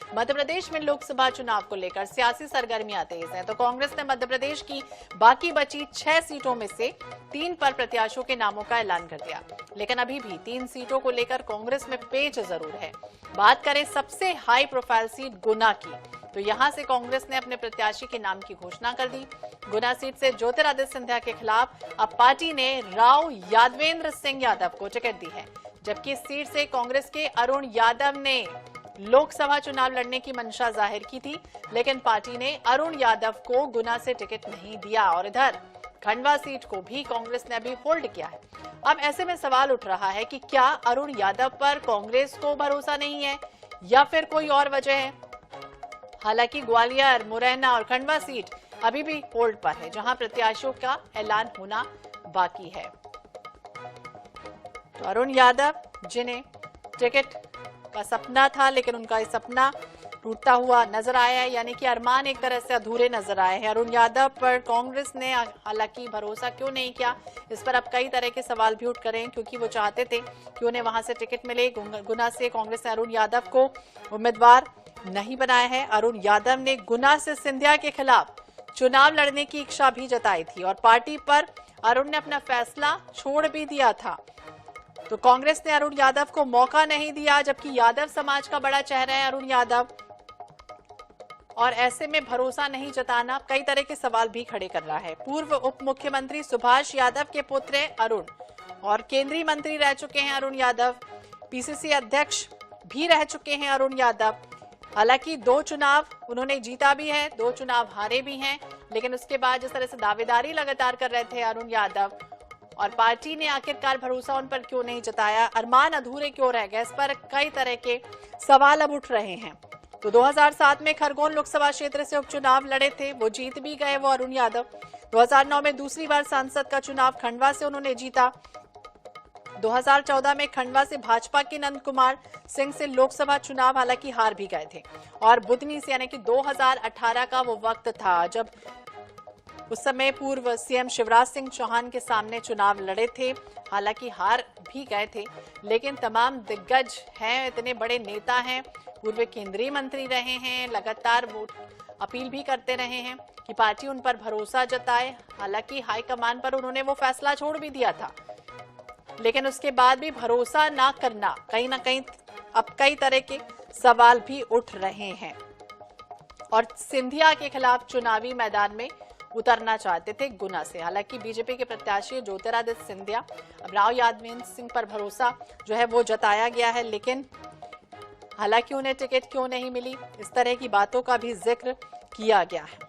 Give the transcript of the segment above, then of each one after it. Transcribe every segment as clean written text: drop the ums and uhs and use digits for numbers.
मध्य प्रदेश में लोकसभा चुनाव को लेकर सियासी सरगर्मियां तेज हैं, तो कांग्रेस ने मध्य प्रदेश की बाकी बची 6 सीटों में से 3 पर प्रत्याशियों के नामों का ऐलान कर दिया। लेकिन अभी भी 3 सीटों को लेकर कांग्रेस में पेच जरूर है। बात करें सबसे हाई प्रोफाइल सीट गुना की, तो यहां से कांग्रेस ने अपने प्रत्याशी के नाम की घोषणा कर दी। गुना सीट से ज्योतिरादित्य सिंधिया के खिलाफ अब पार्टी ने राव यादवेंद्र सिंह यादव को टिकट दी है, जबकि इस सीट से कांग्रेस के अरुण यादव ने लोकसभा चुनाव लड़ने की मंशा जाहिर की थी, लेकिन पार्टी ने अरुण यादव को गुना से टिकट नहीं दिया। और इधर खंडवा सीट को भी कांग्रेस ने अभी होल्ड किया है। अब ऐसे में सवाल उठ रहा है कि क्या अरुण यादव पर कांग्रेस को भरोसा नहीं है या फिर कोई और वजह है। हालांकि ग्वालियर, मुरैना और खंडवा सीट अभी भी होल्ड पर है, जहां प्रत्याशियों का ऐलान होना बाकी है। तो अरुण यादव, जिन्हें टिकट का सपना था, लेकिन उनका ये सपना टूटता हुआ नजर आया है, यानी कि अरमान एक तरह से अधूरे नजर आए हैं। अरुण यादव पर कांग्रेस ने हालांकि भरोसा क्यों नहीं किया, इस पर अब कई तरह के सवाल भी उठ कर रहे हैं, क्योंकि वो चाहते थे कि उन्हें वहां से टिकट मिले। गुना से कांग्रेस ने अरुण यादव को उम्मीदवार नहीं बनाया है। अरुण यादव ने गुना से सिंधिया के खिलाफ चुनाव लड़ने की इच्छा भी जताई थी और पार्टी पर अरुण ने अपना फैसला छोड़ भी दिया था। तो कांग्रेस ने अरुण यादव को मौका नहीं दिया, जबकि यादव समाज का बड़ा चेहरा है अरुण यादव, और ऐसे में भरोसा नहीं जताना कई तरह के सवाल भी खड़े कर रहा है। पूर्व उप मुख्यमंत्री सुभाष यादव के पुत्र हैं अरुण और केंद्रीय मंत्री रह चुके हैं अरुण यादव, पीसीसी अध्यक्ष भी रह चुके हैं अरुण यादव। हालांकि 2 चुनाव उन्होंने जीता भी है, 2 चुनाव हारे भी हैं, लेकिन उसके बाद जिस तरह से दावेदारी लगातार कर रहे थे अरुण यादव, और पार्टी ने आखिरकार भरोसा उन पर क्यों नहीं जताया, अरमान अधूरे क्यों रह गए, इस पर कई तरह के सवाल अब उठ रहे हैं। तो 2007 में खरगोन लोकसभा क्षेत्र से उपचुनाव लड़े थे, वो जीत भी गए वो अरुण यादव। 2009 में दूसरी बार सांसद का चुनाव खंडवा से उन्होंने जीता। 2014 में खंडवा से भाजपा के नंद कुमार सिंह से लोकसभा चुनाव हालांकि हार भी गए थे। और बुधनी से, यानी कि 2018 का वो वक्त था जब उस समय पूर्व सीएम शिवराज सिंह चौहान के सामने चुनाव लड़े थे, हालांकि हार भी गए थे, लेकिन तमाम दिग्गज हैं, इतने बड़े नेता हैं, पूर्व केंद्रीय मंत्री रहे हैं, लगातार वोट अपील भी करते रहे हैं कि पार्टी उन पर भरोसा जताए। हालांकि हाईकमान पर उन्होंने वो फैसला छोड़ भी दिया था, लेकिन उसके बाद भी भरोसा ना करना कहीं ना कहीं अब कई तरह के सवाल भी उठ रहे हैं। और सिंधिया के खिलाफ चुनावी मैदान में उतरना चाहते थे गुना से। हालांकि बीजेपी के प्रत्याशी ज्योतिरादित्य सिंधिया, अब राव यादवेंद्र सिंह पर भरोसा जो है वो जताया गया है, लेकिन हालांकि उन्हें टिकट क्यों नहीं मिली, इस तरह की बातों का भी जिक्र किया गया है।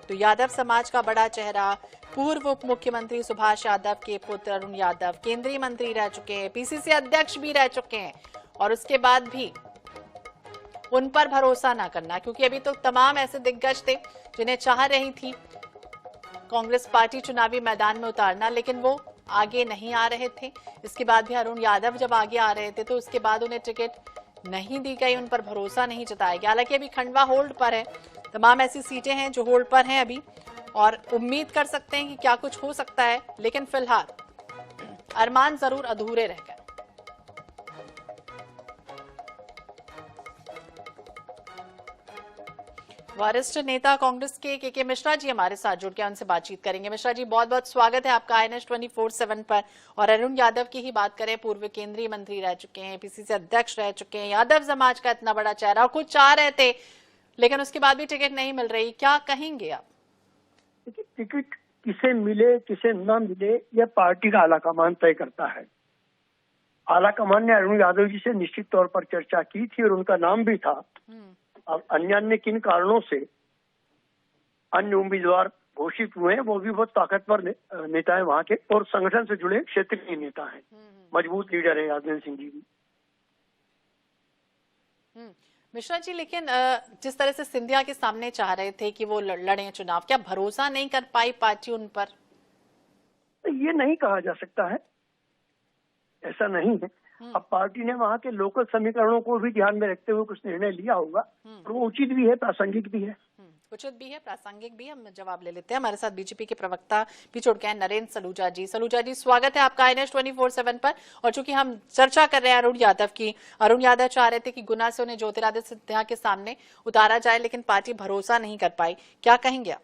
तो यादव समाज का बड़ा चेहरा, पूर्व उप मुख्यमंत्री सुभाष यादव के पुत्र अरुण यादव केंद्रीय मंत्री रह चुके हैं, पीसीसी अध्यक्ष भी रह चुके हैं, और उसके बाद भी उन पर भरोसा ना करना, क्योंकि अभी तो तमाम ऐसे दिग्गज थे जिन्हें चाह रही थी कांग्रेस पार्टी चुनावी मैदान में उतारना, लेकिन वो आगे नहीं आ रहे थे। इसके बाद भी अरुण यादव जब आगे आ रहे थे तो उसके बाद उन्हें टिकट नहीं दी गई, उन पर भरोसा नहीं जताया गया। हालांकि अभी खंडवा होल्ड पर है, तमाम ऐसी सीटें हैं जो होल्ड पर हैं अभी, और उम्मीद कर सकते हैं कि क्या कुछ हो सकता है, लेकिन फिलहाल अरमान जरूर अधूरे रह गए। वरिष्ठ नेता कांग्रेस के मिश्रा जी हमारे साथ जुड़ के उनसे बातचीत करेंगे। मिश्रा जी, बहुत बहुत स्वागत है आपका INS 24/7 पर। और अरुण यादव की ही बात करें, पूर्व केंद्रीय मंत्री रह चुके हैं, पीसीसी अध्यक्ष रह चुके हैं, यादव समाज का इतना बड़ा चेहरा, और कुछ चाह रहे थे लेकिन उसके बाद भी टिकट नहीं मिल रही, क्या कहेंगे आप? टिकट किसे मिले किसे न मिले यह पार्टी का आलाकमान तय करता है। आलाकमान ने अरुण यादव जी से निश्चित तौर पर चर्चा की थी और उनका नाम भी था। अब अन्य किन कारणों से अन्य उम्मीदवार घोषित हुए हैं, वो भी बहुत ताकतवर नेता है वहाँ के, और संगठन से जुड़े क्षेत्रीय नेता हैं, मजबूत लीडर है यादवेंद्र सिंह जी भी। मिश्रा जी, लेकिन जिस तरह से सिंधिया के सामने चाह रहे थे कि वो लड़े चुनाव, क्या भरोसा नहीं कर पाई पार्टी उन पर? ये नहीं कहा जा सकता है, ऐसा नहीं है। अब पार्टी ने वहाँ के लोकल समीकरणों को भी ध्यान में रखते हुए कुछ निर्णय लिया होगा, और वो उचित भी है, प्रासंगिक भी है। उचित भी है, प्रासंगिक भी है। हम जवाब ले लेते हैं। हमारे साथ बीजेपी के प्रवक्ता भी जुड़ गए हैं, नरेंद्र सलूजा जी। सलूजा जी, स्वागत है आपका INS 24/7 पर। और चूंकि हम चर्चा कर रहे हैं अरुण यादव की, अरुण यादव चाह रहे थे कि गुना से उन्हें ज्योतिरादित्य सिंधिया के सामने उतारा जाए, लेकिन पार्टी भरोसा नहीं कर पाई। क्या कहेंगे आप?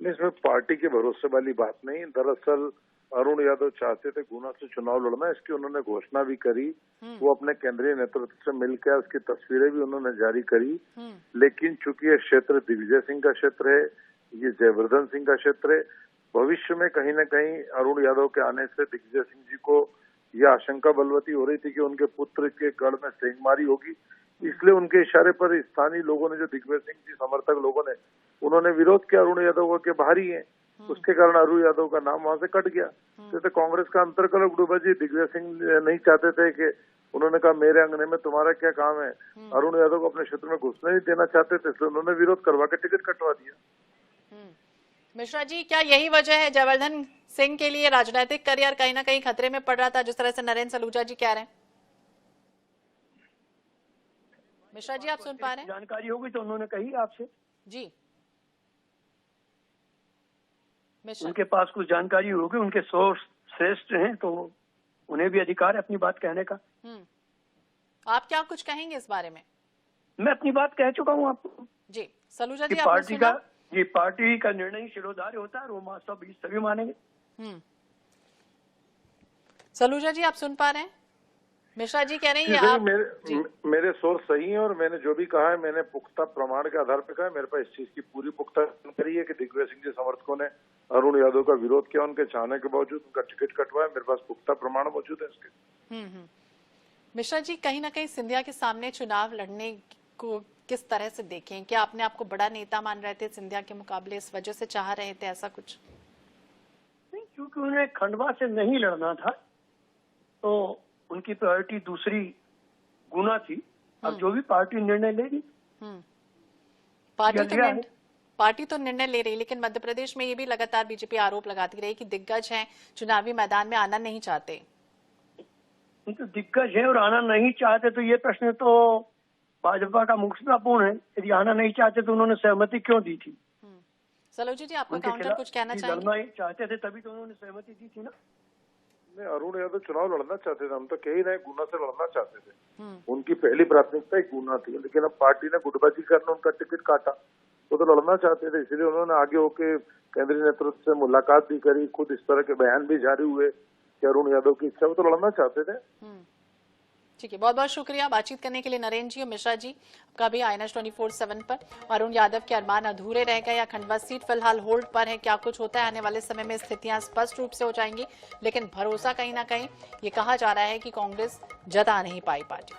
इसमें पार्टी के भरोसे वाली बात नहीं। दरअसल अरुण यादव चाहते थे गुना से चुनाव लड़ना, इसकी उन्होंने घोषणा भी करी। वो अपने केंद्रीय नेतृत्व से मिलकर उसकी तस्वीरें भी उन्होंने जारी करी। लेकिन चूंकि ये क्षेत्र दिग्विजय सिंह का क्षेत्र है, ये जयवर्धन सिंह का क्षेत्र है, भविष्य में कहीं न कहीं अरुण यादव के आने से दिग्विजय सिंह जी को यह आशंका बलवती हो रही थी कि उनके पुत्र के गढ़ में सेंधमारी होगी। इसलिए उनके इशारे पर स्थानीय लोगों ने, जो दिग्विजय सिंह जी समर्थक लोगों ने, उन्होंने विरोध किया अरुण यादव के बाहरी है। उसके कारण अरुण यादव का नाम वहां से कट गया। तो कांग्रेस का अंतरकलह डूबा जी। दिग्विजय सिंह नहीं चाहते थे कि, उन्होंने कहा मेरे अंगने में तुम्हारा क्या काम है। अरुण यादव को अपने क्षेत्र में घुसने नहीं देना चाहते थे, इसलिए उन्होंने विरोध करवा के टिकट कटवा दिया। मिश्रा जी, क्या यही वजह है जयवर्धन सिंह के लिए राजनीतिक करियर कहीं ना कहीं खतरे में पड़ रहा था, जिस तरह से नरेंद्र सलूजा जी कह रहे हैं? मिश्रा जी, आप सुन पा रहे हैं? जानकारी होगी तो उन्होंने कही आपसे जी। उनके पास कुछ जानकारी होगी, उनके सोर्स श्रेष्ठ हैं, तो उन्हें भी अधिकार है अपनी बात कहने का। आप क्या कुछ कहेंगे इस बारे में? मैं अपनी बात कह चुका हूँ आपको जी। सलूजा जी, पार्टी का पार्टी का निर्णय ही शिरोधार्य होता है, वो सभी मानेंगे। सलूजा जी, आप सुन पा रहे हैं? मिश्रा जी कह रहे हैं आप मेरे सोर्स सही है, और मैंने जो भी कहा है मैंने पुख्ता प्रमाण के आधार पर कहा है। मेरे पास इस चीज की पूरी पुख्ता जानकारी है कि दिग्विजय सिंह जी समर्थकों ने अरुण यादव का विरोध किया, उनके चाहने के बावजूद उनका टिकट कटवाया। मेरे पास पुख्ता प्रमाण मौजूद है इसके। मिश्रा जी, कहीं ना कहीं सिंधिया के सामने चुनाव लड़ने को किस तरह से देखें? क्या अपने आपको बड़ा नेता मान रहे थे सिंधिया के मुकाबले, इस वजह से चाह रहे थे ऐसा कुछ? नहीं, क्योंकि उन्हें खंडवा से नहीं लड़ना था, तो उनकी प्रायोरिटी दूसरी गुना थी। अब जो भी पार्टी निर्णय लेगी, पार्टी तो निर्णय ले रही, लेकिन मध्य प्रदेश में ये भी लगातार बीजेपी आरोप लगाती रही कि दिग्गज हैं, चुनावी मैदान में आना नहीं चाहते। तो दिग्गज है और आना नहीं चाहते, तो ये प्रश्न तो भाजपा का मूर्खतापूर्ण है। यदि आना नहीं चाहते तो उन्होंने सहमति क्यों दी थी? सलूजा जी, आपका काउंटर कुछ कहना चाहेंगे? लड़ना चाहते थे तभी तो उन्होंने सहमति दी थी ना। अरुण यादव चुनाव लड़ना चाहते थे, हम तो कह ही रहे गुना से लड़ना चाहते थे। उनकी पहली प्राथमिकता ही गुना थी, लेकिन अब पार्टी ने गुटबाजी करने उनका टिकट काटा। वो तो लड़ना चाहते थे, इसलिए उन्होंने आगे होके केंद्रीय नेतृत्व से मुलाकात भी करी, खुद इस तरह के बयान भी जारी हुए कि अरुण यादव की इच्छा, वो तो लड़ना चाहते थे। ठीक है, बहुत बहुत शुक्रिया बातचीत करने के लिए नरेंद्र जी और मिश्रा जी। आपका भी INS 24/7 पर। अरुण यादव के अरमान अधूरे रह गए या खंडवा सीट फिलहाल होल्ड पर है? क्या कुछ होता है आने वाले समय में, स्थितियां स्पष्ट रूप से हो जाएंगी, लेकिन भरोसा कहीं ना कहीं ये कहा जा रहा है कि कांग्रेस जता नहीं पाई पार्टी।